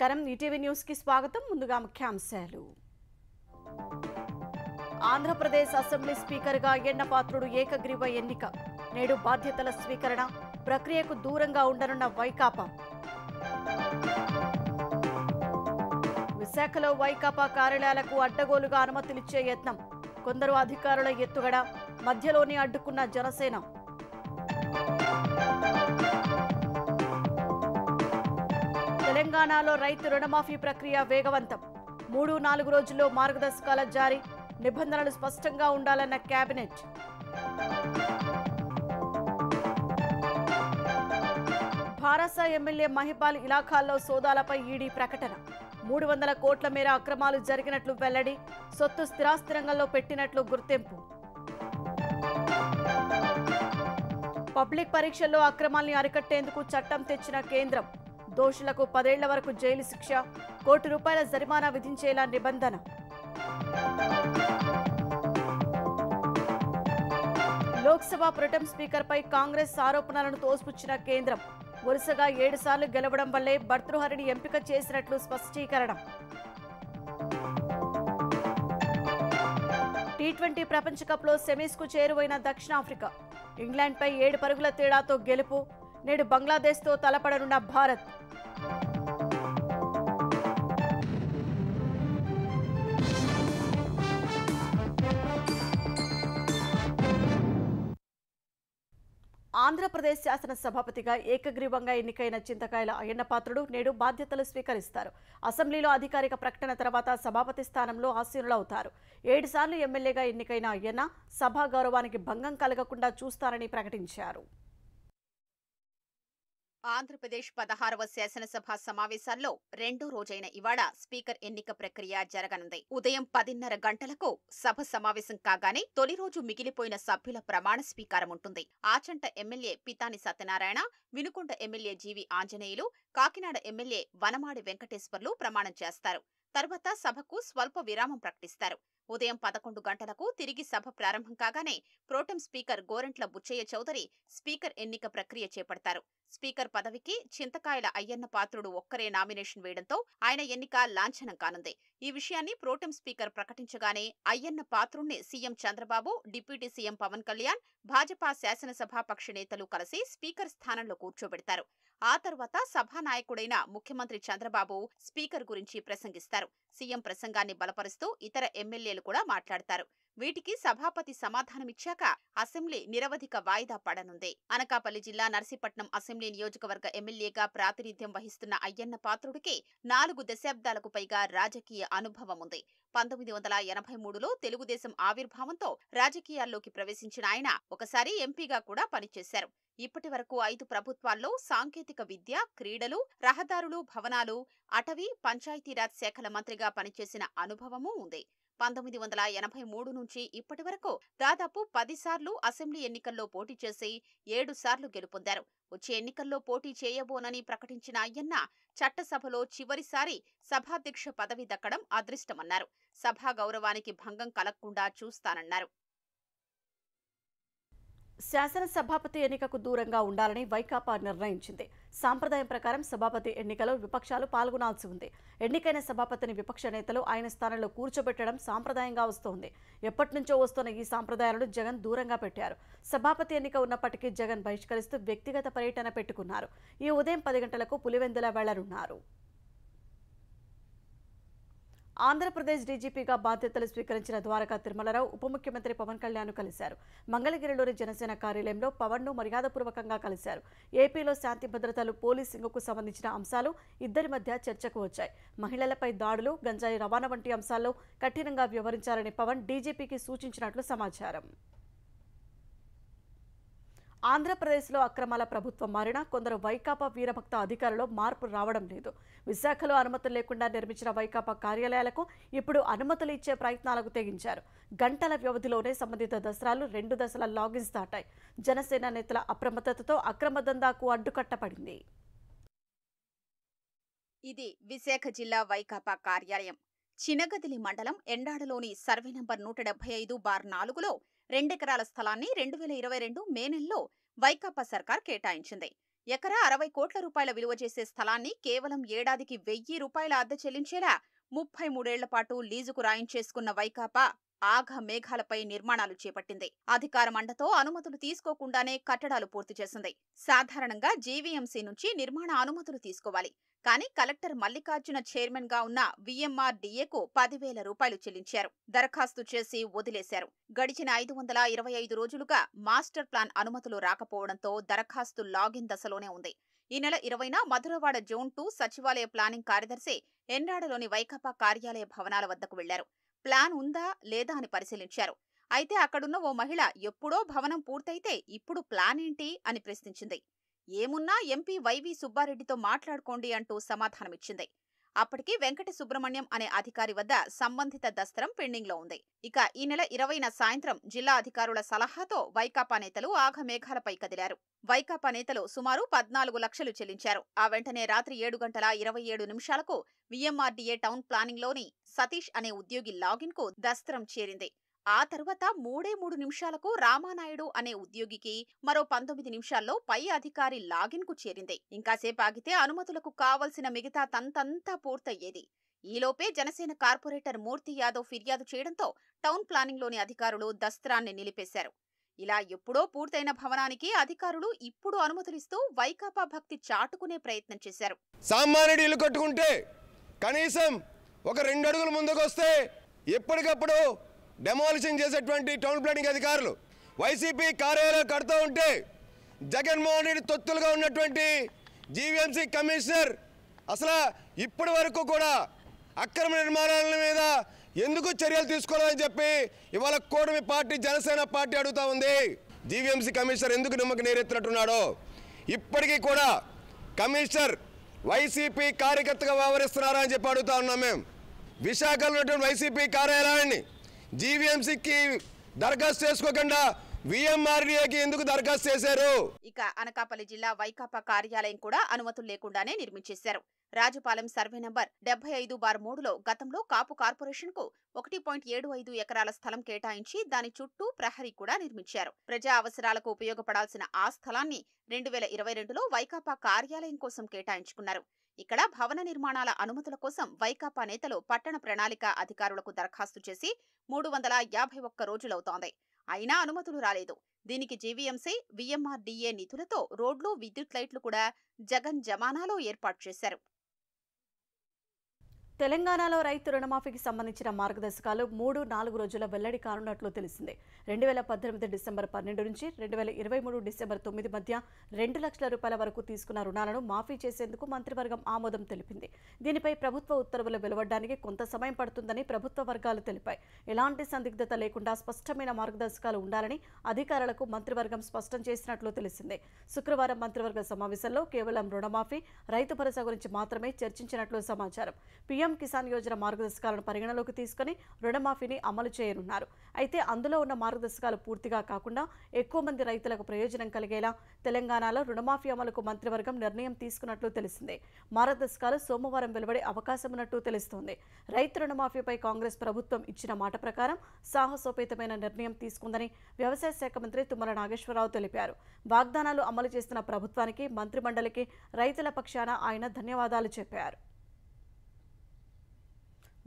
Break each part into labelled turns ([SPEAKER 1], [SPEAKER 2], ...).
[SPEAKER 1] నమస్కారం ETV news కి స్వాగతం ముందుగా ముఖ్యాంశాలు ఆంధ్రప్రదేశ్ అసెంబ్లీ స్పీకర్ గా అయ్యన్నపాత్రుడు ఏకగ్రీవ ఎన్నిక నేడు బాధ్యతల స్వీకరణ ప్రక్రియకు దూరంగా ఉండనున్న వైకాపా విశాఖలో వైకాపా కార్యాలయాలకు అడ్డగోలుగా అనుమతులిచ్చే యత్నం కొందరు అధికారుల ఎత్తుగడ మధ్యలోనే అడ్డుకున్న జనసేన తెలంగాణలో రైతు రుణమాఫీ ప్రక్రియ వేగవంతం 3-4 రోజుల్లో మార్గదర్శకాల జారీ నిబంధనలు స్పష్టంగా ఉండాలన్న కేబినెట్ భారస ఎమ్మెల్యే మహిపాల్ ఇలాఖాల్లో సోదాలపై ఈడీ ప్రకటన 300 కోట్ల మేర అక్రమాలు జరిగినట్లు వెల్లడి సొత్తు స్థిరాస్తి రంగంలో పెట్టినట్లు గుర్తింపు పబ్లిక్ పరీక్షల్లో అక్రమాల్ని అరికట్టేందుకు చట్టం తెచ్చిన కేంద్రం దోషులకు 10 ఏళ్ల వరకు జైలు శిక్ష ₹1 కోటి జరిమానా విధించేలా నిబంధన లోక్సభ ప్రొటెం స్పీకర్పై కాంగ్రెస్ ఆరోపణలను తోసిపుచ్చిన కేంద్రం వరుసగా 7 సార్లు గెలవడం వల్లే భర్తృహరిని ఎంపిక చేసినట్లు స్పష్టీకరణ టీ20 ప్రపంచ కప్లో సెమీస్కు చేరువైన దక్షిణాఫ్రికా ఇంగ్లాండ్పై 7 పరుగుల తేడాతో గెలుపు నేడు బంగ్లాదేశ్తో తలపడనున్న భారత్ ఆంధ్రప్రదేశ్ శాసనసభాపతిగా ఏకగ్రీవంగా ఎన్నికైన చింతకాయల అయ్యన్నపాత్రుడు నేడు బాధ్యతలు స్వీకరిస్తారు. అసెంబ్లీలో అధికారిక ప్రకటన తర్వాత సభాపతి స్థానంలో ఆసీనులవుతారు. 7 సార్లు ఎమ్మెల్యేగా ఎన్నికైన అయ్యన్న సభా గౌరవానికి భంగం కలగకుండా చూస్తారని ప్రకటించారు.
[SPEAKER 2] ఆంధ్రప్రదేశ్ 16వ శాసనసభ సమావేశాల్లో రెండో రోజైన ఇవాళ స్పీకర్ ఎన్నిక ప్రక్రియ జరగనుంది. ఉదయం 10:30 గంటలకు సభ సమావేశం కాగానే తొలి రోజు మిగిలిపోయిన సభ్యుల ప్రమాణ స్వీకారం ఉంటుంది. ఆచంట ఎమ్మెల్యే పితాని సత్యనారాయణ, వినుకొండ ఎమ్మెల్యే జీవి ఆంజనేయులు, కాకినాడ ఎమ్మెల్యే వనమాడి వెంకటేశ్వర్లు ప్రమాణం చేస్తారు. తర్వాత సభకు స్వల్ప విరామం ప్రకటిస్తారు. ఉదయం 11 గంటలకు తిరిగి సభ ప్రారంభం కాగానే pro tem speaker Gorantla Butchaiah Chowdary speaker ఎన్నిక ప్రక్రియ చేపడతారు. స్పీకర్ పదవికి చింతకాయల అయ్యన్నపాత్రుడు ఒక్కరే నామినేషన్ వేయడంతో ఆయన ఎన్నిక లాంఛనం కానుంది. ఈ విషయాన్ని ప్రోటెం స్పీకర్ ప్రకటించగానే అయ్యన్నపాత్రుణ్ణి CM Chandrababu, deputy CM Pawan Kalyan, Bhajapa శాసనసభాపక్ష నేతలు కలిసి స్పీకర్ స్థానంలో కూర్చోబెడతారు. ఆ తర్వాత సభానాయకుడైన ముఖ్యమంత్రి చంద్రబాబు స్పీకర్ గురించి ప్రసంగిస్తారు. సీఎం ప్రసంగాన్ని బలపరుస్తూ ఇతర ఎమ్మెల్యేలు కూడా మాట్లాడతారు. వీటికి సభాపతి సమాధానమిచ్చాక అసెంబ్లీ నిరవధిక వాయిదా పడనుంది. అనకాపల్లి జిల్లా నర్సీపట్నం అసెంబ్లీ నియోజకవర్గ ఎమ్మెల్యేగా ప్రాతినిధ్యం వహిస్తున్న అయ్యన్నపాత్రుడికి 4 దశాబ్దాలకు పైగా రాజకీయ అనుభవం ఉంది. 1983లో తెలుగుదేశం ఆవిర్భావంతో రాజకీయాల్లోకి ప్రవేశించిన ఆయన ఒకసారి ఎంపీగా కూడా పనిచేశారు. ఇప్పటి వరకు 5 ప్రభుత్వాల్లో సాంకేతిక విద్య, క్రీడలు, రహదారులు, భవనాలు, అటవీ, పంచాయతీరాజ్ శాఖల మంత్రిగా పనిచేసిన అనుభవమూ ఉంది. 1983 నుంచి ఇప్పటి వరకు దాదాపు 10 సార్లు అసెంబ్లీ ఎన్నికల్లో పోటీ చేసి 7 సార్లు గెలుపొందారు. వచ్చే ఎన్నికల్లో పోటీ చేయబోనని ప్రకటించిన అయ్యన్న చట్టసభలో చివరిసారి సభాధ్యక్ష పదవి దక్కడం అదృష్టమన్నారు. సభా గౌరవానికి భంగం కలగకుండా చూస్తానన్నారు.
[SPEAKER 1] శాసనసభాపతి ఎన్నికకు దూరంగా ఉండాలని వైకాపా నిర్ణయించింది. సాంప్రదాయం ప్రకారం సభాపతి ఎన్నికలో విపక్షాలు పాల్గొనాల్సి ఉంది. ఎన్నికైన సభాపతిని విపక్ష నేతలు ఆయన స్థానంలో కూర్చోబెట్టడం సాంప్రదాయంగా వస్తోంది. ఎప్పటి నుంచో వస్తున్న ఈ సాంప్రదాయాలను జగన్ దూరంగా పెట్టారు. సభాపతి ఎన్నిక ఉన్నప్పటికీ జగన్ బహిష్కరిస్తూ వ్యక్తిగత పర్యటన పెట్టుకున్నారు. ఈ ఉదయం 10 గంటలకు పులివెందుల వెళ్లనున్నారు. ఆంధ్రప్రదేశ్ డీజీపీగా బాధ్యతలు స్వీకరించిన ద్వారకా తిరుమలరావు ఉప ముఖ్యమంత్రి పవన్ కళ్యాణ్ కలిశారు. మంగళగిరిలోని జనసేన కార్యాలయంలో పవన్ను మర్యాదపూర్వకంగా కలిశారు. ఏపీలో శాంతి భద్రతలు, పోలీసింగ్కు సంబంధించిన అంశాలు ఇద్దరి మధ్య చర్చకు వచ్చాయి. మహిళలపై దాడులు, గంజాయి రవాణా వంటి అంశాల్లో కఠినంగా వ్యవహరించాలని పవన్ డీజీపీకి సూచించినట్లు సమాచారం. ఆంధ్రప్రదేశ్లో అక్రమాల ప్రభుత్వం మారినా కొందరు వైకాపా వీరభక్త అధికారులు మార్పు రావడం లేదు. విశాఖలో అనుమతులు లేకుండా నిర్మించిన వైకాపా కార్యాలయాలకు ఇప్పుడు అనుమతులు ఇచ్చే ప్రయత్నాలకు తెగించారు. గంటల వ్యవధిలోనే సంబంధిత దసరాలు 2 దశల లాగిన్స్ దాటాయి. జనసేన నేతల అప్రమత్తతతో అక్రమ దందాకు అడ్డుకట్టపడింది.
[SPEAKER 2] ఇది విశాఖ జిల్లా వైకాపా కార్యాలయం. చినగదిలి మండలం ఎండాడలోని సర్వే నంబర్ 175/4లో 2 ఎకరాల స్థలాన్ని 2022 మే నెలలో వైకాపా సర్కార్ కేటాయించింది. ఎకరా 60 కోట్ల రూపాయల విలువ చేసే స్థలాన్ని కేవలం ఏడాదికి 1000 రూపాయల అద్దె చెల్లించేలా 33 ఏళ్ల పాటు లీజుకు రాయించేసుకున్న వైకాపా ఆఘ మేఘాలపై నిర్మాణాలు చేపట్టింది. అధికార మండతో అనుమతులు తీసుకోకుండానే కట్టడాలు పూర్తి చేసింది. సాధారణంగా జీవీఎంసీ నుంచి నిర్మాణ అనుమతులు తీసుకోవాలి. కానీ కలెక్టర్ మల్లికార్జున చైర్మన్ గా ఉన్న VMRDAకు 10,000 రూపాయలు చెల్లించారు. దరఖాస్తు చేసి వదిలేశారు. గడిచిన 525 రోజులుగా మాస్టర్ ప్లాన్ అనుమతులు రాకపోవడంతో దరఖాస్తు లాగిన్ దశలోనే ఉంది. ఈ నెల 20న మధురవాడ జోన్ 2 సచివాలయ ప్లానింగ్ కార్యదర్శి ఎన్రాడలోని వైకాపా కార్యాలయ భవనాల వద్దకు వెళ్లారు. ప్లాన్ ఉందా లేదా అని పరిశీలించారు. అయితే అక్కడున్న ఓ మహిళ ఎప్పుడో భవనం పూర్తయితే ఇప్పుడు ప్లాన్ ఏంటి అని ప్రశ్నించింది. ఏమున్నా ఎంపీ వైవి సుబ్బారెడ్డితో మాట్లాడుకోండి అంటూ సమాధానమిచ్చింది. అప్పటికి వెంకట సుబ్రహ్మణ్యం అనే అధికారి వద్ద సంబంధిత దస్త్రం పెండింగ్ లో ఉంది. ఇక ఈ నెల 20న సాయంత్రం జిల్లా అధికారుల సలహాతో వైకాపా నేతలు ఆఘమేఘాలపై కదిలారు. వైకాపా నేతలు సుమారు 14 లక్షలు చెల్లించారు. ఆ వెంటనే రాత్రి 7:27 VMRDA టౌన్ ప్లానింగ్ లోని సతీష్ అనే ఉద్యోగి లాగిన్ కు దస్త్రం చేరింది. ఆ తర్వాత 3 నిమిషాలకు రామానాయుడు అనే ఉద్యోగికి, మరో 19 నిమిషాల్లో పై అధికారి లాగిన్ కు చేరింది. ఇంకాసేపు ఆగితే అనుమతులకు కావలసిన మిగతా తంతంతా పూర్తయ్యేది. ఈలోపే జనసేన కార్పొరేటర్ మూర్తి యాదవ్ ఫిర్యాదు చేయడంతో టౌన్ ప్లానింగ్ లోని అధికారులు దస్త్రాన్ని నిలిపేశారు. ఇలా ఎప్పుడో పూర్తయిన భవనానికి అధికారులు ఇప్పుడు అనుమతులిస్తూ వైకాపా భక్తి చాటుకునే ప్రయత్నం చేశారు.
[SPEAKER 3] సామాన్యుడు ఇల్లు కట్టుకుంటే కనీసం ఒక 2 అడుగుల ముందుకు వస్తే ఎప్పటికప్పుడు డెమాలిషన్ చేసేటువంటి టౌన్ ప్లానింగ్ అధికారులు వైసీపీ కార్యాలయాలు కడుతూ ఉంటే జగన్మోహన్ రెడ్డి తొత్తులుగా ఉన్నటువంటి జీవీఎంసీ కమిషనర్ అసలు ఇప్పటి వరకు కూడా అక్రమ నిర్మాణాల మీద ఎందుకు చర్యలు తీసుకోవాలని చెప్పి ఇవాళ కూటమి పార్టీ జనసేన పార్టీ అడుగుతా ఉంది. జీవీఎంసీ కమిషనర్ ఎందుకు నిమ్మకి నీరెత్తినట్టున్నాడో ఇప్పటికీ కూడా కమిషనర్ వైసీపీ కార్యకర్తగా వ్యవహరిస్తున్నారా అని చెప్పి అడుగుతా ఉన్నాం. మేము విశాఖలో ఉన్నటువంటి వైసీపీ కార్యాలయాన్ని జీవీఎంసీకి దరఖాస్తు చేసుకోకుండా VMRDAకి ఎందుకు దరఖాస్తు చేశారు?
[SPEAKER 2] ఇక అనకాపల్లి జిల్లా వైకాపా కార్యాలయం కూడా అనుమతులు లేకుండానే నిర్మించేశారు. రాజుపాలెం సర్వే నంబర్ 75/3లో గతంలో కాపు కార్పొరేషన్ కు 1.75 ఎకరాల స్థలం కేటాయించి దాని చుట్టూ ప్రహరీ కూడా నిర్మించారు. ప్రజా అవసరాలకు ఉపయోగపడాల్సిన ఆ స్థలాన్ని 2022లో వైకాపా కార్యాలయం కోసం కేటాయించుకున్నారు. ఇక్కడ భవన నిర్మాణాల అనుమతుల కోసం వైకాపా నేతలు పట్టణ ప్రణాళిక అధికారులకు దరఖాస్తు చేసి 351 రోజులవుతోంది. అయినా అనుమతులు రాలేదు. దీనికి జీవీఎంసీ, VMRDA నిధులతో రోడ్లు, విద్యుత్ లైట్లు కూడా జగన్ జమానాలో ఏర్పాటు చేశారు.
[SPEAKER 1] తెలంగాణలో రైతు రుణమాఫీకి సంబంధించిన మార్గదర్శకాలు 3-4 రోజుల వెల్లడి కానున్నట్లు తెలిసింది. 2018 డిసెంబర్ 12 నుంచి 2023 డిసెంబర్ 9 మధ్య 2 లక్షల రూపాయల వరకు తీసుకున్న రుణాలను మాఫీ చేసేందుకు మంత్రివర్గం ఆమోదం తెలిపింది. దీనిపై ప్రభుత్వ ఉత్తర్వులు వెలువడడానికి కొంత సమయం పడుతుందని ప్రభుత్వ వర్గాలు తెలిపాయి. ఎలాంటి సందిగ్ధత లేకుండా స్పష్టమైన మార్గదర్శకాలు ఉండాలని అధికారులకు మంత్రివర్గం స్పష్టం చేసినట్లు తెలిసింది. శుక్రవారం మంత్రివర్గ సమావేశంలో కేవలం రుణమాఫీ, రైతు భరోసా గురించి మాత్రమే చర్చించినట్లు సమాచారం. పీఎం కిసాన్ యోజన మార్గదర్శకాలను పరిగణలోకి తీసుకుని రుణమాఫీని అమలు చేయనున్నారు. అయితే అందులో ఉన్న మార్గదర్శకాలు పూర్తిగా కాకుండా ఎక్కువ మంది రైతులకు ప్రయోజనం కలిగేలా తెలంగాణలో రుణమాఫీ అమలుకు మంత్రివర్గం నిర్ణయం తీసుకున్నట్లు తెలిసింది. మార్గదర్శకాలు సోమవారం వెలువడే అవకాశం ఉన్నట్టు తెలుస్తోంది. రైతు రుణమాఫీపై కాంగ్రెస్ ప్రభుత్వం ఇచ్చిన మాట ప్రకారం సాహసోపేతమైన నిర్ణయం తీసుకుందని వ్యవసాయ శాఖ మంత్రి తుమ్మల నాగేశ్వరరావు తెలిపారు. వాగ్దానాలు అమలు చేస్తున్న ప్రభుత్వానికి, మంత్రిమండలికి రైతుల పక్షాన ఆయన ధన్యవాదాలు చెప్పారు.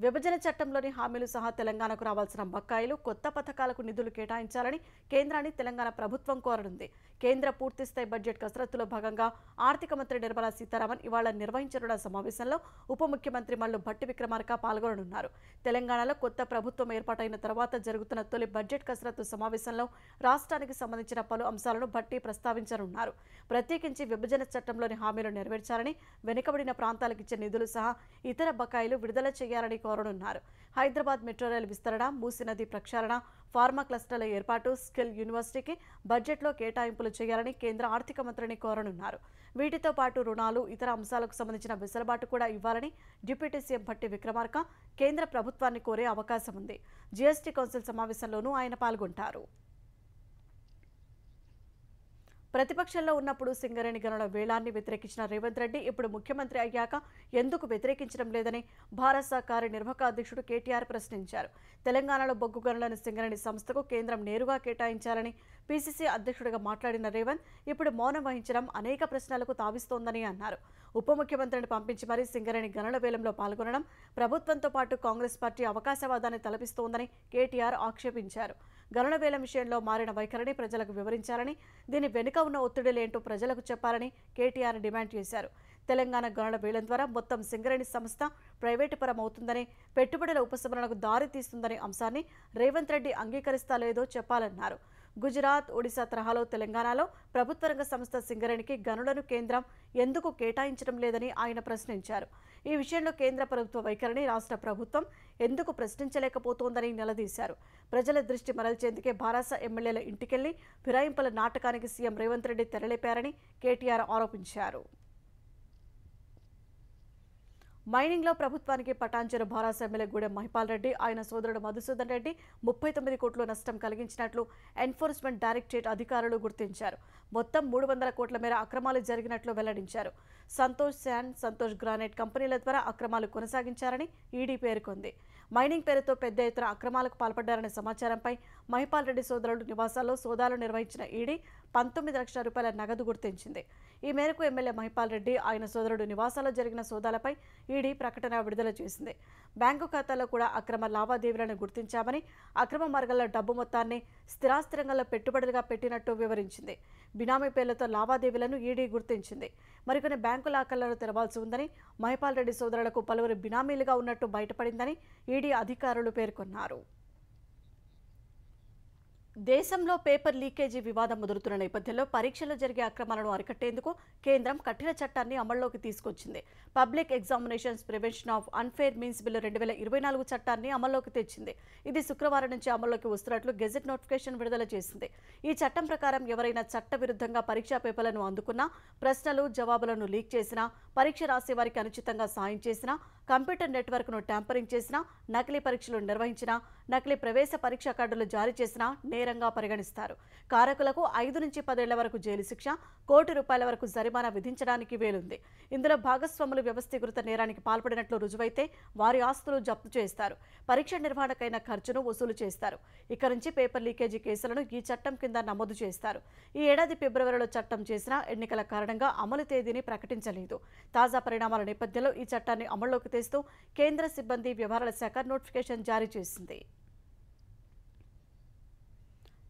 [SPEAKER 1] విభజన చట్టంలోని హామీలు సహా తెలంగాణకు రావాల్సిన బకాయిలు, కొత్త పథకాలకు నిధులు కేటాయించాలని కేంద్రాన్ని తెలంగాణ ప్రభుత్వం కోరనుంది. కేంద్ర పూర్తిస్థాయి బడ్జెట్ కసరత్తులో భాగంగా ఆర్థిక మంత్రి నిర్మలా సీతారామన్ ఇవాళ నిర్వహించనున్న సమావేశంలో ఉప ముఖ్యమంత్రి మల్లు భట్టి విక్రమార్క పాల్గొననున్నారు. తెలంగాణలో కొత్త ప్రభుత్వం ఏర్పాటైన తర్వాత జరుగుతున్న తొలి బడ్జెట్ కసరత్తు సమావేశంలో రాష్ట్రానికి సంబంధించిన పలు అంశాలను భట్టి ప్రస్తావించనున్నారు. ప్రత్యేకించి విభజన చట్టంలోని హామీలు నెరవేర్చాలని, వెనుకబడిన ప్రాంతాలకు ఇచ్చే నిధులు సహా ఇతర బకాయిలు విడుదల చేయాలని కోరనున్నారు. హైదరాబాద్ మెట్రో రైలు విస్తరణ, మూసీ నది ప్రక్షాళన, ఫార్మా క్లస్టర్ల ఏర్పాటు, స్కిల్ యూనివర్సిటీకి బడ్జెట్లో కేటాయింపులు చేయాలని కేంద్ర ఆర్థిక మంత్రిని కోరనున్నారు. వీటితో పాటు రుణాలు, ఇతర అంశాలకు సంబంధించిన వెసులుబాటు కూడా ఇవ్వాలని డిప్యూటీ సీఎం భట్టి విక్రమార్క కేంద్ర ప్రభుత్వాన్ని కోరే అవకాశం ఉంది. జీఎస్టీ కౌన్సిల్ సమావేశంలోనూ ఆయన పాల్గొంటారు. ప్రతిపక్షంలో ఉన్నప్పుడు సింగరేణి గనుల వేలాన్ని వ్యతిరేకించిన రేవంత్ రెడ్డి ఇప్పుడు ముఖ్యమంత్రి అయ్యాక ఎందుకు వ్యతిరేకించడం లేదని భారత కార్యనిర్వాహక అధ్యక్షుడు కేటీఆర్ ప్రశ్నించారు. తెలంగాణలో బొగ్గు గనులను సింగరేణి సంస్థకు కేంద్రం నేరుగా కేటాయించాలని, పీసీసీ అధ్యక్షుడిగా మాట్లాడిన రేవంత్ ఇప్పుడు మౌనం వహించడం అనేక ప్రశ్నలకు తావిస్తోందని అన్నారు. ఉప ముఖ్యమంత్రిని పంపించి మరీ సింగరేణి గనుల వేలంలో పాల్గొనడం ప్రభుత్వంతో పాటు కాంగ్రెస్ పార్టీ అవకాశవాదాన్ని తలపిస్తోందని కేటీఆర్ ఆక్షేపించారు. గనుల వేలం విషయంలో మారిన వైఖరిని ప్రజలకు వివరించాలని, దీని వెనుక ఉన్న ఒత్తిడిలేంటో ప్రజలకు చెప్పాలని కేటీఆర్ డిమాండ్ చేశారు. తెలంగాణ గనుల వేలం ద్వారా మొత్తం సింగరేణి సంస్థ ప్రైవేటు పరం అవుతుందని, పెట్టుబడుల ఉపశమనకు దారి తీస్తుందనే అంశాన్ని రేవంత్ రెడ్డి అంగీకరిస్తా లేదో చెప్పాలన్నారు. గుజరాత్, ఒడిశా తరహాలో తెలంగాణలో ప్రభుత్వ రంగ సంస్థ సింగరేణికి గనులను కేంద్రం ఎందుకు కేటాయించడం లేదని ఆయన ప్రశ్నించారు. ఈ విషయంలో కేంద్ర ప్రభుత్వ వైఖరిని రాష్ట్ర ప్రభుత్వం ఎందుకు ప్రశ్నించలేకపోతోందని నిలదీశారు. ప్రజల దృష్టి మరల్చేందుకే బారాస ఎమ్మెల్యేల ఇంటికెళ్లి ఫిరాయింపుల నాటకానికి సీఎం రేవంత్ రెడ్డి తెరలేపారని కేటీఆర్ ఆరోపించారు. మైనింగ్లో ప్రభుత్వానికి పటాన్చెరు బారాస ఎమ్మెల్యే గూడెం మహిపాల్ రెడ్డి, ఆయన సోదరుడు మధుసూదన్ రెడ్డి 39 కోట్ల నష్టం కలిగించినట్లు ఎన్ఫోర్స్మెంట్ డైరెక్టరేట్ అధికారులు గుర్తించారు. మొత్తం 300 కోట్ల మేర అక్రమాలు జరిగినట్లు వెల్లడించారు. సంతోష్ శాండ్, సంతోష్ గ్రానైట్ కంపెనీల ద్వారా అక్రమాలు కొనసాగించారని ఈడీ పేర్కొంది. మైనింగ్ పేరుతో పెద్ద ఎత్తున అక్రమాలకు పాల్పడ్డారనే సమాచారంపై మహిపాల్ రెడ్డి సోదరుడు నివాసాల్లో సోదాలు నిర్వహించిన ఈడీ 19 లక్షల రూపాయల నగదు గుర్తించింది. ఈ మేరకు ఎమ్మెల్యే మహిపాల్ రెడ్డి, ఆయన సోదరుడు నివాసాల్లో జరిగిన సోదాలపై ఈడీ ప్రకటన విడుదల చేసింది. బ్యాంకు ఖాతాలో కూడా అక్రమ లావాదేవీలను గుర్తించామని, అక్రమ మార్గాల్లో డబ్బు మొత్తాన్ని స్థిరాస్తి రంగంలో పెట్టుబడులుగా పెట్టినట్టు వివరించింది. బినామీ పేర్లతో లావాదేవీలను ఈడీ గుర్తించింది. మరికొన్ని బ్యాంకు లాకర్లను తెరవాల్సి ఉందని, మహిపాల్ రెడ్డి సోదరులకు పలువురు బినామీలుగా ఉన్నట్టు బయటపడిందని ఈడీ అధికారులు పేర్కొన్నారు. దేశంలో పేపర్ లీకేజీ వివాదం ముదురుతున్న నేపథ్యంలో పరీక్షల్లో జరిగే అక్రమాలను అరికట్టేందుకు కేంద్రం కఠిన చట్టాన్ని అమల్లోకి తీసుకొచ్చింది. Public examinations prevention of unfair means bill 2024 చట్టాన్ని అమల్లోకి తెచ్చింది. ఇది శుక్రవారం నుంచి అమల్లోకి వస్తున్నట్లు గెజెట్ నోటిఫికేషన్ విడుదల చేసింది. ఈ చట్టం ప్రకారం ఎవరైనా చట్ట విరుద్ధంగా పరీక్షా పేపర్లను అందుకున్నా, ప్రశ్నలు జవాబులను లీక్ చేసినా, పరీక్ష రాసే వారికి అనుచితంగా సాయం చేసినా, కంప్యూటర్ నెట్వర్క్ను ట్యాంపరింగ్ చేసినా, నకిలీ పరీక్షలు నిర్వహించినా, నకిలీ ప్రవేశ పరీక్షా కార్డులు జారీ చేసినా నేరంగా పరిగణిస్తారు. కారకులకు 5 నుంచి 10 ఏళ్ల వరకు జైలు శిక్ష, ₹1,00,000 వరకు జరిమానా విధించడానికి వీలుంది. ఇందులో భాగస్వాములు వ్యవస్థీకృత నేరానికి పాల్పడినట్లు రుజువైతే వారి ఆస్తులు జప్తు చేస్తారు. పరీక్ష నిర్వహణకైన ఖర్చును వసూలు చేస్తారు. ఇక నుంచి పేపర్ లీకేజీ కేసులను ఈ చట్టం కింద నమోదు చేస్తారు. ఈ ఏడాది ఫిబ్రవరిలో చట్టం చేసినా ఎన్నికల కారణంగా అమలు తేదీని ప్రకటించలేదు. తాజా పరిణామాల నేపథ్యంలో ఈ చట్టాన్ని అమల్లోకి తెస్తూ కేంద్ర సిబ్బంది వ్యవహారాల శాఖ నోటిఫికేషన్ జారీ చేసింది.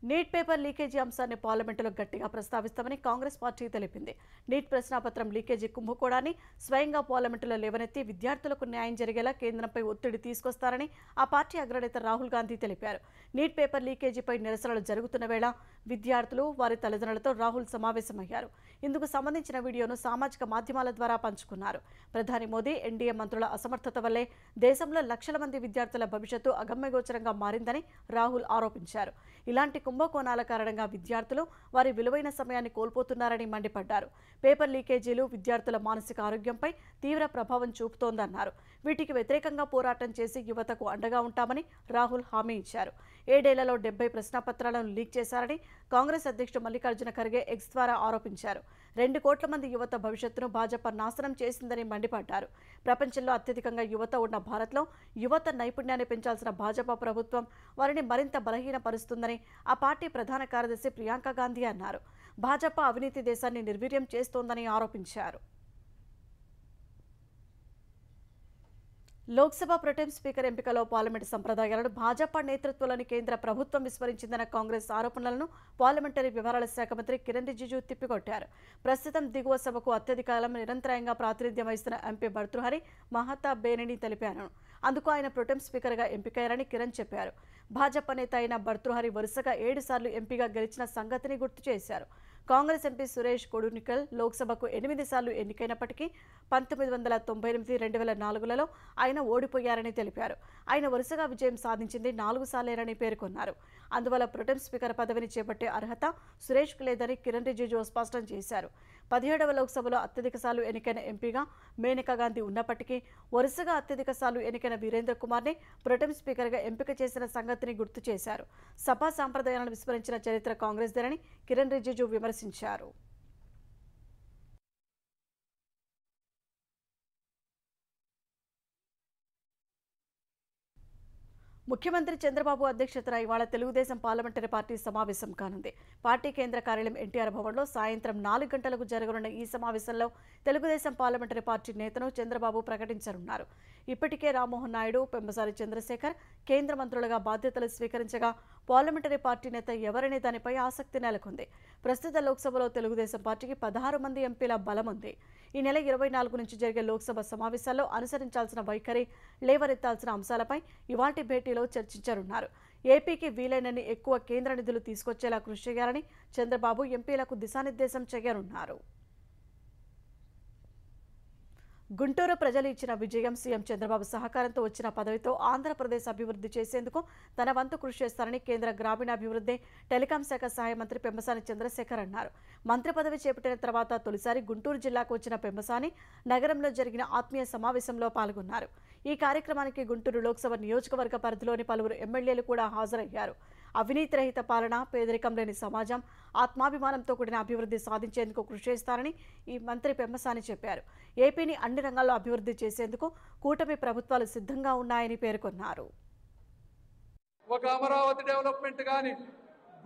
[SPEAKER 1] నీట్ పేపర్ లీకేజీ అంశాన్ని పార్లమెంటులో గట్టిగా ప్రస్తావిస్తామని కాంగ్రెస్ పార్టీ తెలిపింది. నీట్ ప్రశ్నాపత్రం లీకేజీ కుంభకోణాన్ని స్వయంగా పార్లమెంటులో లేవనెత్తి విద్యార్థులకు న్యాయం జరిగేలా కేంద్రంపై ఒత్తిడి తీసుకొస్తారని ఆ పార్టీ అగ్రనేత రాహుల్ గాంధీ తెలిపారు. నీట్ పేపర్ లీకేజీపై నిరసనలు జరుగుతున్న వేళ విద్యార్థులు, వారి తల్లిదండ్రులతో రాహుల్ సమావేశమయ్యారు. ఇందుకు సంబంధించిన వీడియోను సామాజిక మాధ్యమాల ద్వారా పంచుకున్నారు. ప్రధాని మోదీ, ఎన్డీఏ మంత్రుల అసమర్థత వల్లే దేశంలో లక్షల మంది విద్యార్థుల భవిష్యత్తు అగమ్యగోచరంగా మారిందని రాహుల్ ఆరోపించారు. ఇలాంటి కుంభకోణాల కారణంగా విద్యార్థులు వారి విలువైన సమయాన్ని కోల్పోతున్నారని మండిపడ్డారు. పేపర్ లీకేజీలు విద్యార్థుల మానసిక ఆరోగ్యంపై తీవ్ర ప్రభావం చూపుతోందన్నారు. వీటికి వ్యతిరేకంగా పోరాటం చేసి యువతకు అండగా ఉంటామని రాహుల్ హామీ ఇచ్చారు. 7 ఏళ్లలో 70 ప్రశ్నాపత్రాలను లీక్ చేశారని కాంగ్రెస్ అధ్యక్షుడు మల్లికార్జున ఖర్గే ఎక్స్ ద్వారా ఆరోపించారు. 2 కోట్ల మంది యువత భవిష్యత్తును భాజపా నాశనం చేసిందని మండిపడ్డారు. ప్రపంచంలో అత్యధికంగా యువత ఉన్న భారత్లో యువత నైపుణ్యాన్ని పెంచాల్సిన భాజపా ప్రభుత్వం వారిని మరింత బలహీనపరుస్తుందని ఆ పార్టీ ప్రధాన కార్యదర్శి ప్రియాంక గాంధీ అన్నారు. భాజపా అవినీతి దేశాన్ని నిర్వీర్యం చేస్తోందని ఆరోపించారు. లోక్సభ ప్రొటెం స్పీకర్ ఎంపికలో పార్లమెంటు సంప్రదాయాలను భాజపా నేతృత్వంలోని కేంద్ర ప్రభుత్వం విస్మరించిందన్న కాంగ్రెస్ ఆరోపణలను పార్లమెంటరీ వ్యవహారాల శాఖ మంత్రి కిరణ్ రిజిజు తిప్పికొట్టారు. ప్రస్తుతం దిగువ సభకు అత్యధికాలం నిరంతరాయంగా ప్రాతినిధ్యం వహిస్తున్న ఎంపీ భర్తృహరి మహతాబ్ బేనిని తెలిపారు. అందుకు ఆయన ప్రొటెం స్పీకర్గా ఎంపికయ్యారని కిరణ్ చెప్పారు. భాజపా నేత అయిన భర్తృహరి వరుసగా 7 సార్లు ఎంపీగా గెలిచిన సంగతిని గుర్తు చేశారు. కాంగ్రెస్ ఎంపీ సురేష్ కొడునికల్ లోక్సభకు 8 సార్లు ఎన్నికైనప్పటికీ 1998, 2004లలో ఆయన ఓడిపోయారని తెలిపారు. ఆయన వరుసగా విజయం సాధించింది 4 సార్లేనని పేర్కొన్నారు. అందువల్ల ప్రొటెం స్పీకర్ పదవిని చేపట్టే అర్హత సురేష్కు లేదని కిరణ్ రిజిజు స్పష్టం చేశారు. 17వ లోక్సభలో అత్యధిక సార్లు ఎన్నికైన ఎంపీగా మేనకా గాంధీ ఉన్నప్పటికీ వరుసగా అత్యధిక సార్లు ఎన్నికైన వీరేంద్ర కుమార్ని ప్రొటెం స్పీకర్గా ఎంపిక చేసిన సంగతిని గుర్తు చేశారు. సభా సాంప్రదాయాలను విస్మరించిన చరిత్ర కాంగ్రెస్దేనని కిరణ్ రిజిజు విమర్శించారు. ముఖ్యమంత్రి చంద్రబాబు అధ్యక్షతన ఇవాళ తెలుగుదేశం పార్లమెంటరీ పార్టీ సమావేశం కానుంది. పార్టీ కేంద్ర కార్యాలయం ఎన్టీఆర్ భవన్లో సాయంత్రం 4 గంటలకు జరగనున్న ఈ సమావేశంలో తెలుగుదేశం పార్లమెంటరీ పార్టీ నేతను చంద్రబాబు ప్రకటించనున్నారు. ఇప్పటికే రామ్మోహన్ నాయుడు, పెమ్మసాని చంద్రశేఖర్ కేంద్ర మంత్రులుగా బాధ్యతలు స్వీకరించగా పార్లమెంటరీ పార్టీ నేత ఎవరనే దానిపై ఆసక్తి నెలకొంది. ప్రస్తుత లోక్సభలో తెలుగుదేశం పార్టీకి 16 మంది ఎంపీల బలం ఉంది. ఈ నెల 24 నుంచి జరిగే లోక్సభ సమావేశాల్లో అనుసరించాల్సిన వైఖరి, లేవనెత్తాల్సిన అంశాలపై ఇవాల్టి భేటీలో చర్చించనున్నారు. ఏపీకి వీలైనన్ని ఎక్కువ కేంద్ర నిధులు తీసుకొచ్చేలా కృషి చేయాలని చంద్రబాబు ఎంపీలకు దిశానిర్దేశం చేయనున్నారు. గుంటూరు ప్రజలు ఇచ్చిన విజయం, సీఎం చంద్రబాబు సహకారంతో వచ్చిన పదవితో ఆంధ్రప్రదేశ్ అభివృద్ధి చేసేందుకు తన వంతు కృషి చేస్తారని కేంద్ర గ్రామీణాభివృద్ధి, టెలికాం శాఖ సహాయ మంత్రి పెమ్మసాని చంద్రశేఖర్ అన్నారు. మంత్రి పదవి చేపట్టిన తర్వాత తొలిసారి గుంటూరు జిల్లాకు వచ్చిన పెమ్మసాని నగరంలో జరిగిన ఆత్మీయ సమావేశంలో పాల్గొన్నారు. ఈ కార్యక్రమానికి గుంటూరు లోక్సభ నియోజకవర్గ పరిధిలోని పలువురు ఎమ్మెల్యేలు కూడా హాజరయ్యారు. అవినీతి రహిత పాలన, పేదరికం లేని సమాజం, ఆత్మాభిమానంతో కూడిన అభివృద్ధి సాధించేందుకు కృషి చేస్తారని ఈ మంత్రి పెమ్మసాని చెప్పారు. ఏపీని అన్ని రంగాల్లో అభివృద్ధి చేసేందుకు కూటమి ప్రభుత్వాలు సిద్ధంగా ఉన్నాయని పేర్కొన్నారు.
[SPEAKER 4] ఒక అమరావతి డెవలప్మెంట్ కానీ,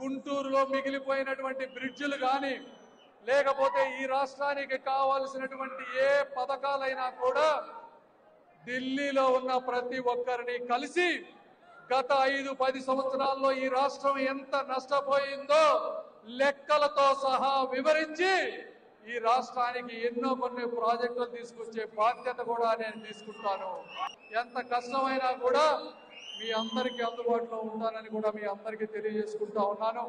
[SPEAKER 4] గుంటూరులో మిగిలిపోయినటువంటి బ్రిడ్జిలు కానీ, లేకపోతే ఈ రాష్ట్రానికి కావాల్సినటువంటి ఏ పథకాలైనా కూడా ఢిల్లీలో ఉన్న ప్రతి ఒక్కరిని కలిసి గత 5-10 సంవత్సరాల్లో ఈ రాష్ట్రం ఎంత నష్టపోయిందో లెక్కలతో సహా వివరించి ఈ రాష్ట్రానికి ఎన్నో కొన్ని ప్రాజెక్టులు తీసుకొచ్చే బాధ్యత కూడా నేను తీసుకుంటాను. ఎంత కష్టమైనా కూడా మీ అందరికీ అందుబాటులో ఉంటానని కూడా మీ అందరికీ తెలియజేసుకుంటా ఉన్నాను.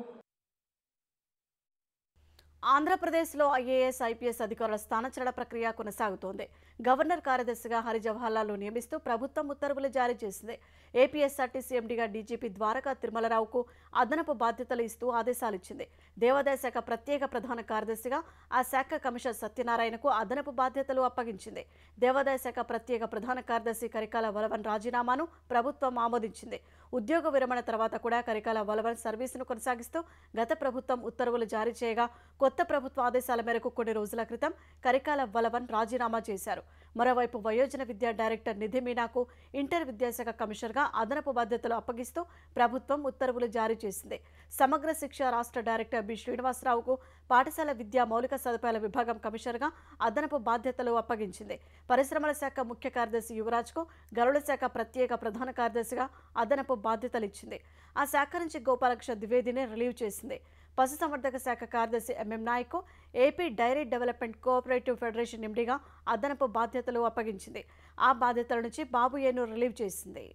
[SPEAKER 1] ఆంధ్రప్రదేశ్లో ఐఏఎస్, ఐపీఎస్ అధికారుల స్థానచలన ప్రక్రియ కొనసాగుతోంది. గవర్నర్ కార్యదర్శిగా హరి జవహర్లాల్ను నియమిస్తూ ప్రభుత్వం ఉత్తర్వులు జారీ చేసింది. ఏపీఎస్ఆర్టీసీ ఎండీగా డీజీపీ ద్వారకా తిరుమలరావుకు అదనపు బాధ్యతలు ఇస్తూ ఆదేశాలిచ్చింది. దేవాదాయ శాఖ ప్రత్యేక ప్రధాన కార్యదర్శిగా ఆ శాఖ కమిషనర్ సత్యనారాయణకు అదనపు బాధ్యతలు అప్పగించింది. దేవాదాయ శాఖ ప్రత్యేక ప్రధాన కార్యదర్శి కరికాల వలవన్ రాజీనామాను ప్రభుత్వం ఆమోదించింది. ఉద్యోగ విరమణ తర్వాత కూడా కరికాల వలవన్ సర్వీసును కొనసాగిస్తూ గత ప్రభుత్వం ఉత్తర్వులు జారీ చేయగా కొత్త ప్రభుత్వ ఆదేశాల మేరకు కొన్ని రోజుల క్రితం కరికాల వలవన్ రాజీనామా చేశారు. మరోవైపు వయోజన విద్యా డైరెక్టర్ నిధి మీనాకు ఇంటర్ విద్యాశాఖ కమిషనర్గా అదనపు బాధ్యతలు అప్పగిస్తూ ప్రభుత్వం ఉత్తర్వులు జారీ చేసింది. సమగ్ర శిక్ష రాష్ట్ర డైరెక్టర్ బి శ్రీనివాసరావుకు పాఠశాల విద్యా మౌలిక సదుపాయాల విభాగం కమిషనర్గా అదనపు బాధ్యతలు అప్పగించింది. పరిశ్రమల శాఖ ముఖ్య కార్యదర్శి యువరాజ్కు గరుడ శాఖ ప్రత్యేక ప్రధాన కార్యదర్శిగా అదనపు బాధ్యతలు ఇచ్చింది. ఆ శాఖ నుంచి గోపాలకృష్ణ ద్వివేదిని రిలీవ్ చేసింది. పశుసంవర్ధక శాఖ కార్యదర్శి M M Nayak AP dairy development cooperative federation ఎండీగా అదనపు బాధ్యతలు అప్పగించింది. ఆ బాధ్యతల నుంచి బాబు ఏను రిలీవ్ చేసింది.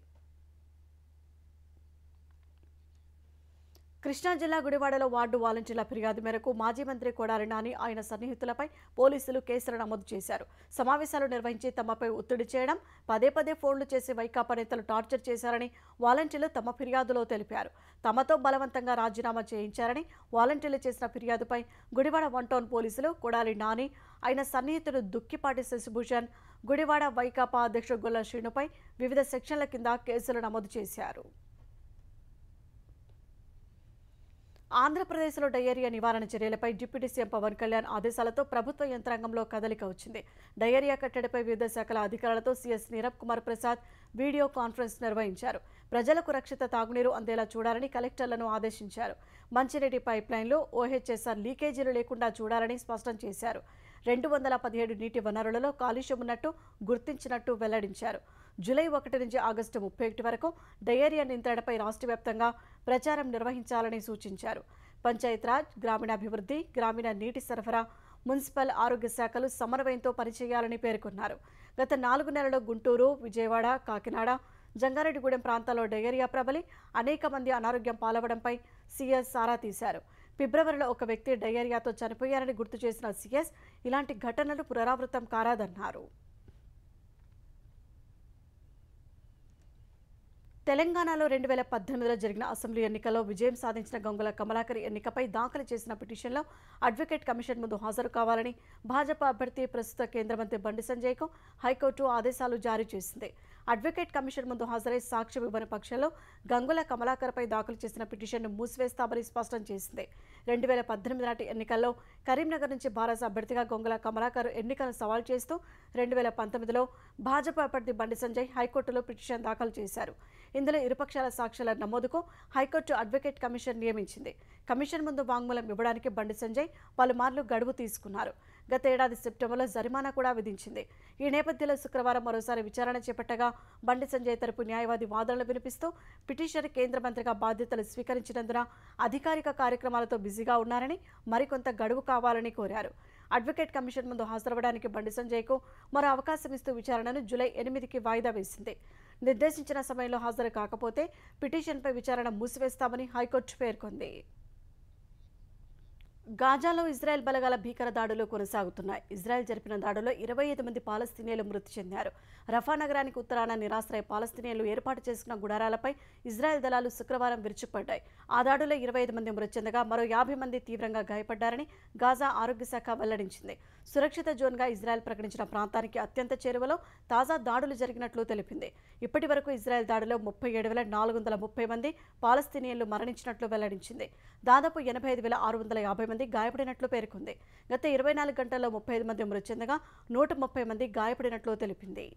[SPEAKER 1] కృష్ణా జిల్లా గుడివాడలో వార్డు వాలంటీర్ల ఫిర్యాదు మేరకు మాజీ మంత్రి కొడాలి నాని, ఆయన సన్నిహితులపై పోలీసులు కేసులు నమోదు చేశారు. సమావేశాలు నిర్వహించి తమపై ఒత్తిడి చేయడం, పదే ఫోన్లు చేసి వైకాపా నేతలు టార్చర్ చేశారని వాలంటీర్లు తమ ఫిర్యాదులో తెలిపారు. తమతో బలవంతంగా రాజీనామా చేయించారని వాలంటీర్లు చేసిన ఫిర్యాదుపై గుడివాడ 1 టౌన్ పోలీసులు కొడాలి నాని, ఆయన సన్నిహితుడు దుక్కిపాటి శశిభూషణ్, గుడివాడ వైకాపా అధ్యక్షుడు గొల్ల శ్రీనుపై వివిధ సెక్షన్ల కింద కేసులు నమోదు చేశారు. ఆంధ్రప్రదేశ్లో డయేరియా నివారణ చర్యలపై డిప్యూటీ సీఎం పవన్ కళ్యాణ్ ఆదేశాలతో ప్రభుత్వ యంత్రాంగంలో కదలిక వచ్చింది. డయేరియా కట్టడిపై వివిధ శాఖల అధికారులతో CS Neerabh Kumar Prasad video conference నిర్వహించారు. ప్రజలకు రక్షిత తాగునీరు అందేలా చూడాలని కలెక్టర్లను ఆదేశించారు. మంచినీటి పైప్లైన్లో ఓహెచ్ఎస్ఆర్ లీకేజీలు లేకుండా చూడాలని స్పష్టం చేశారు. 217 నీటి వనరులలో కాలుష్యం ఉన్నట్టు గుర్తించినట్టు వెల్లడించారు. జూలై 1 నుంచి ఆగస్టు 31 వరకు డయేరియా నియంత్రణపై రాష్ట్ర వ్యాప్తంగా ప్రచారం నిర్వహించాలని సూచించారు. పంచాయతీరాజ్, గ్రామీణాభివృద్ధి, గ్రామీణ నీటి సరఫరా, మున్సిపల్, ఆరోగ్య శాఖలు సమన్వయంతో పనిచేయాలని పేర్కొన్నారు. గత 4 నెలల్లో గుంటూరు, విజయవాడ, కాకినాడ, జంగారెడ్డిగూడెం ప్రాంతాల్లో డయేరియా ప్రబలి అనేక మంది అనారోగ్యం పాలవడంపై సీఎస్ సారా తీశారు. ఫిబ్రవరిలో ఒక వ్యక్తి డయేరియాతో చనిపోయారని గుర్తు చేసిన సీఎస్ ఇలాంటి ఘటనలు పునరావృతం కారాదన్నారు. తెలంగాణలో 2018లో జరిగిన అసెంబ్లీ ఎన్నికల్లో విజయం సాధించిన గంగుల కమలాకర్ ఎన్నికపై దాఖలు చేసిన పిటిషన్లో అడ్వకేట్ కమిషన్ ముందు హాజరు కావాలని భాజపా అభ్యర్థి, ప్రస్తుత కేంద్ర మంత్రి బండి సంజయ్కు హైకోర్టు ఆదేశాలు జారీ చేసింది. అడ్వకేట్ కమిషన్ ముందు హాజరై సాక్ష్యం ఇవ్వని పక్షంలో గంగుల కమలాకర్పై దాఖలు చేసిన పిటిషన్ను మూసివేస్తామని స్పష్టం చేసింది. 2018 నాటి ఎన్నికల్లో కరీంనగర్ నుంచి భారత అభ్యర్థిగా గంగుల కమలాకర్ ఎన్నికను సవాల్ చేస్తూ 2019లో భాజపా అభ్యర్థి బండి సంజయ్ హైకోర్టులో పిటిషన్ దాఖలు చేశారు. ఇందులో ఇరుపక్షాల సాక్ష్యాల నమోదుకు హైకోర్టు అడ్వకేట్ కమిషన్ నియమించింది. కమిషన్ ముందు వాంగ్మూలం ఇవ్వడానికి బండి సంజయ్ పలుమార్లు గడువు తీసుకున్నారు. గత ఏడాది సెప్టెంబర్లో జరిమానా కూడా విధించింది. ఈ నేపథ్యంలో శుక్రవారం మరోసారి విచారణ చేపట్టగా బండి సంజయ్ తరపు న్యాయవాది వాదనలు వినిపిస్తూ పిటిషనర్ కేంద్ర మంత్రిగా బాధ్యతలు స్వీకరించినందున అధికారిక కార్యక్రమాలతో బిజీగా ఉన్నారని, మరికొంత గడువు కావాలని కోరారు. అడ్వకేట్ కమిషన్ ముందు హాజరవడానికి బండి సంజయ్కు మరో అవకాశం ఇస్తూ విచారణను జూలై 8కి వాయిదా వేసింది. నిర్దేశించిన సమయంలో హాజరు కాకపోతే పిటిషన్పై విచారణ మూసివేస్తామని హైకోర్టు పేర్కొంది. గాజాలో ఇజ్రాయెల్ బలగాల భీకర దాడులు కొనసాగుతున్నాయి. ఇజ్రాయెల్ జరిపిన దాడుల్లో 25 మంది పాలస్తీనియన్లు మృతి చెందారు. రఫా నగరానికి ఉత్తరాన నిరాశ్రయ పాలస్తీనియన్లు ఏర్పాటు చేసుకున్న గుడారాలపై ఇజ్రాయెల్ దళాలు శుక్రవారం విరుచుకుపడ్డాయి. ఆ దాడుల్లో 25 మంది మృతి చెందగా మరో 50 మంది తీవ్రంగా గాయపడ్డారని గాజా ఆరోగ్య శాఖ వెల్లడించింది. సురక్షిత జోన్గా ఇజ్రాయెల్ ప్రకటించిన ప్రాంతానికి అత్యంత చేరువలో తాజా దాడులు జరిగినట్లు తెలిపింది. ఇప్పటి వరకు ఇజ్రాయెల్ దాడిలో 37,430 మంది పాలస్తీనియన్లు మరణించినట్లు వెల్లడించింది. దాదాపు 85,650 మంది గాయపడినట్లు పేర్కొంది. గత 24 గంటల్లో 35 మంది మృతి చెందగా 130 మంది గాయపడినట్లు తెలిపింది.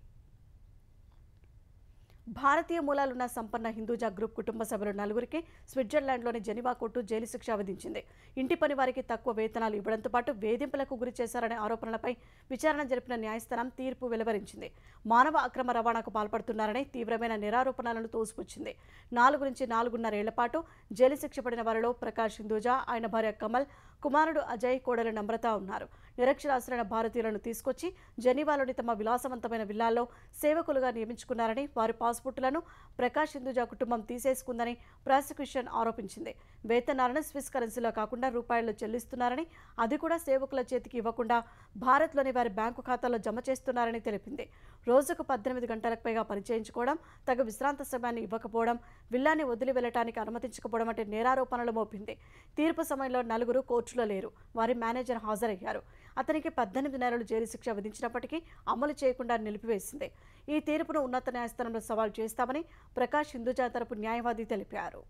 [SPEAKER 1] భారతీయ మూలాలున్న సంపన్న హిందూజా గ్రూప్ కుటుంబ సభ్యులు 4గురికి స్విట్జర్లాండ్లోని జెనీవా కోర్టు జైలు శిక్ష విధించింది. ఇంటి పని వారికి తక్కువ వేతనాలు ఇవ్వడంతో పాటు వేధింపులకు గురి చేశారనే ఆరోపణలపై విచారణ జరిపిన న్యాయస్థానం తీర్పు వెలువరించింది. మానవ అక్రమ రవాణాకు పాల్పడుతున్నారని తీవ్రమైన నిరారోపణలను తోసిపుచ్చింది. 4 నుంచి 4.5 ఏళ్ల పాటు జైలు శిక్ష పడిన వారిలో ప్రకాష్ హిందూజా, ఆయన భార్య కమల్, కుమారుడు అజయ్, కోడలు నమ్రత ఉన్నారు. నిరక్షరాస్యులైన భారతీయులను తీసుకొచ్చి జెనీవాలోని తమ విలాసవంతమైన విల్లాల్లో సేవకులుగా నియమించుకున్నారని, వారి పాస్పోర్టులను ప్రకాష్ హిందూజా కుటుంబం తీసేసుకుందని ప్రాసిక్యూషన్ ఆరోపించింది. వేతనాలను స్విస్ కరెన్సీలో కాకుండా రూపాయల్లో చెల్లిస్తున్నారని, అది కూడా సేవకుల చేతికి ఇవ్వకుండా భారత్లోని వారి బ్యాంకు ఖాతాలో జమ చేస్తున్నారని తెలిపింది. రోజుకు 18 గంటలకు పైగా పనిచేయించుకోవడం, తగు విశ్రాంత సమయాన్ని ఇవ్వకపోవడం, విల్లాన్ని వదిలి వెళ్లడానికి అనుమతించకపోవడం వంటి నేరారోపణలు మోపింది. తీర్పు సమయంలో 4 కోర్టులో లేరు. వారి మేనేజర్ హాజరయ్యారు. అతనికి 18 నెలలు జైలు శిక్ష విధించినప్పటికీ అమలు చేయకుండా నిలిపివేసింది. ఈ తీర్పును ఉన్నత న్యాయస్థానంలో సవాల్ చేస్తామని ప్రకాష్ హిందూజా తరపు న్యాయవాది తెలిపారు.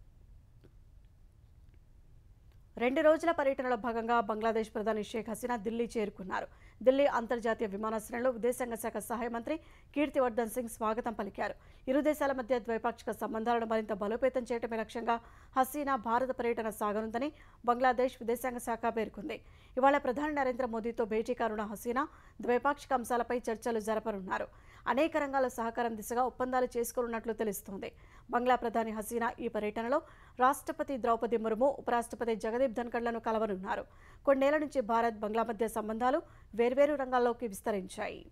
[SPEAKER 1] 2 రోజుల పర్యటనలో భాగంగా బంగ్లాదేశ్ ప్రధాని షేక్ హసీనా ఢిల్లీ చేరుకున్నారు. ఢిల్లీ అంతర్జాతీయ విమానాశ్రయంలో విదేశాంగ శాఖ సహాయ మంత్రి కీర్తివర్ధన్ సింగ్ స్వాగతం పలికారు. ఇరు దేశాల మధ్య ద్వైపాక్షిక సంబంధాలను మరింత బలోపేతం చేయడమే లక్ష్యంగా హసీనా భారత పర్యటన సాగనుందని బంగ్లాదేశ్ విదేశాంగ శాఖ పేర్కొంది. ఇవాళ ప్రధాని నరేంద్ర మోదీతో భేటీ కానున్న హసీనా ద్వైపాక్షిక అంశాలపై చర్చలు జరపనున్నారు. అనేక రంగాల సహకారం దిశగా ఒప్పందాలు చేసుకోనున్నట్లు తెలుస్తోంది. బంగ్లా ప్రధాని హసీనా ఈ పర్యటనలో రాష్ట్రపతి ద్రౌపది ముర్ము, ఉపరాష్ట్రపతి జగదీప్ ధన్కర్లను కలవనున్నారు. కొన్నేళ్ల నుంచి భారత్, బంగ్లా మధ్య సంబంధాలు వేర్వేరు రంగాల్లోకి విస్తరించాయి.